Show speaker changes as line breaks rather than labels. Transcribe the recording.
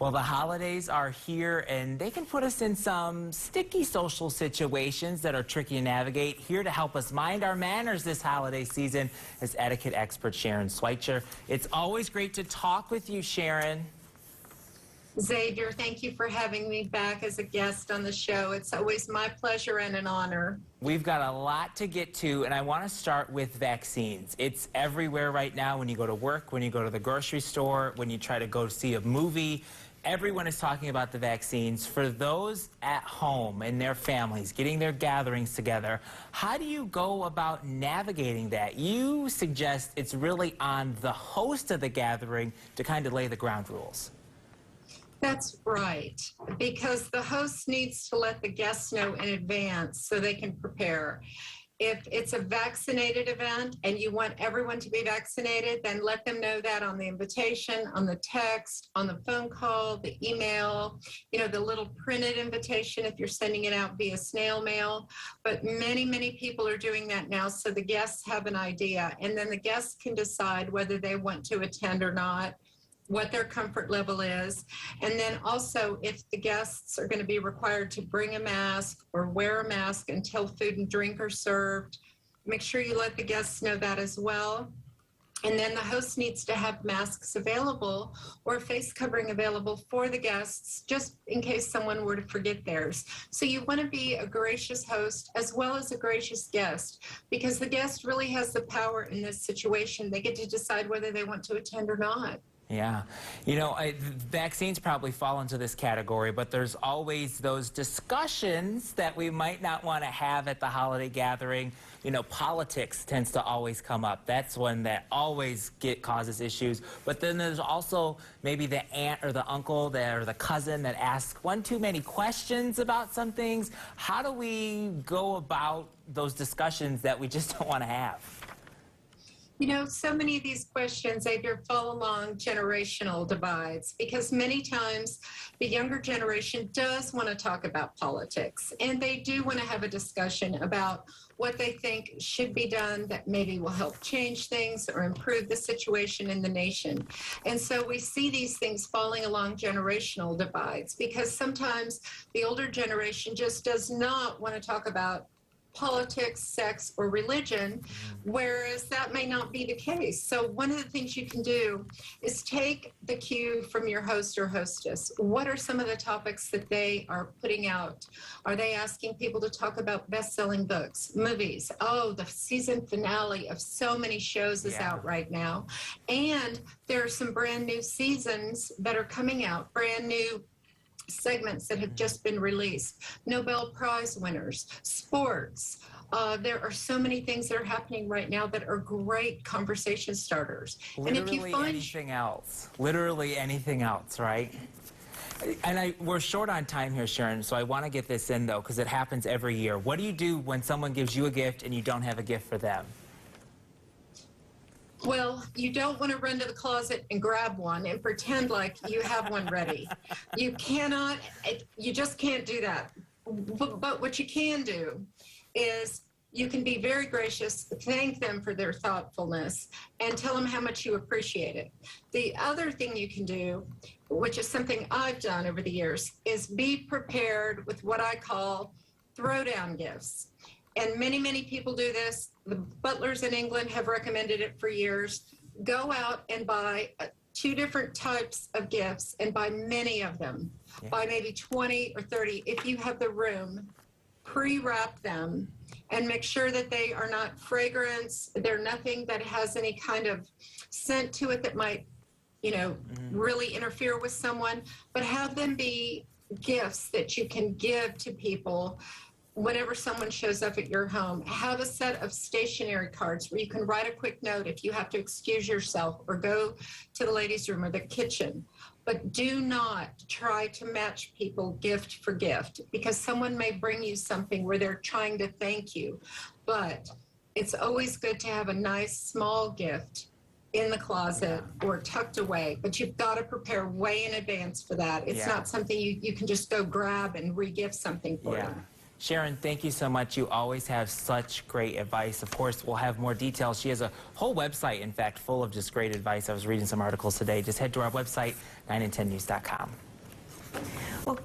Well, the holidays are here, and they can put us in some sticky social situations that are tricky to navigate. Here to help us mind our manners this holiday season is etiquette expert Sharon Schweitzer. It's always great to talk with you, Sharon.
Xavier, thank you for having me back as a guest on the show. It's always my pleasure and an honor.
We've got a lot to get to, and I want to start with vaccines. It's everywhere right now when you go to work, when you go to the grocery store, when you try to go see a movie. Everyone is talking about the vaccines. For those at home and their families, getting their gatherings together, how do you go about navigating that? You suggest it's really on the host of the gathering to kind of lay the ground rules.
That's right, because the host needs to let the guests know in advance so they can prepare. If it's a vaccinated event and you want everyone to be vaccinated, then let them know that on the invitation, on the text, on the phone call, the email, the little printed invitation if you're sending it out via snail mail. But many, many people are doing that now, so the guests have an idea, and then the guests can decide whether they want to attend or not, what their comfort level is. And then also, if the guests are going to be required to bring a mask or wear a mask until food and drink are served, make sure you let the guests know that as well. And then the host needs to have masks available or face covering available for the guests, just in case someone were to forget theirs. So you want to be a gracious host as well as a gracious guest, because the guest really has the power in this situation. They get to decide whether they want to attend or not.
Yeah. Vaccines probably fall into this category, but there's always those discussions that we might not want to have at the holiday gathering. Politics tends to always come up. That's one that always causes issues. But then there's also maybe the aunt or the uncle or the cousin that asks one too many questions about some things. How do we go about those discussions that we just don't want to have?
So many of these questions, Xavier, fall along generational divides, because many times the younger generation does want to talk about politics, and they do want to have a discussion about what they think should be done that maybe will help change things or improve the situation in the nation. And so we see these things falling along generational divides, because sometimes the older generation just does not want to talk about politics, sex, or religion, whereas that may not be the case. So one of the things you can do is take the cue from your host or hostess. What are some of the topics that they are putting out? Are they asking people to talk about best-selling books, movies? Oh, the season finale of so many shows is out right now. And there are some brand new seasons that are coming out, brand new segments that have just been released, Nobel Prize winners, sports. There are so many things that are happening right now that are great conversation starters.
Literally,
and if you find
anything else, literally anything else, right? And we're short on time here, Sharon, so I want to get this in, though, because it happens every year. What do you do when someone gives you a gift and you don't have a gift for them?
Well, you don't want to run to the closet and grab one and pretend like you have one ready. You cannot, you just can't do that. But what you can do is you can be very gracious, thank them for their thoughtfulness, and tell them how much you appreciate it. The other thing you can do, which is something I've done over the years, is be prepared with what I call throwdown gifts. And many, many people do this. The butlers in England have recommended it for years. Go out and buy 2 different types of gifts and buy many of them. Buy maybe 20 or 30 if you have the room. Pre-wrap them and make sure that they are not fragrance. They're nothing that has any kind of scent to it that might, really interfere with someone. But have them be gifts that you can give to people whenever someone shows up at your home. Have a set of stationery cards where you can write a quick note if you have to excuse yourself or go to the ladies' room or the kitchen. But do not try to match people gift for gift, because someone may bring you something where they're trying to thank you. But it's always good to have a nice small gift in the closet or tucked away, but you've got to prepare way in advance for that. It's not something you can just go grab and re-gift something for them.
Sharon, thank you so much. You always have such great advice. Of course, we'll have more details. She has a whole website, in fact, full of just great advice. I was reading some articles today. Just head to our website, 9and10news.com.
Well,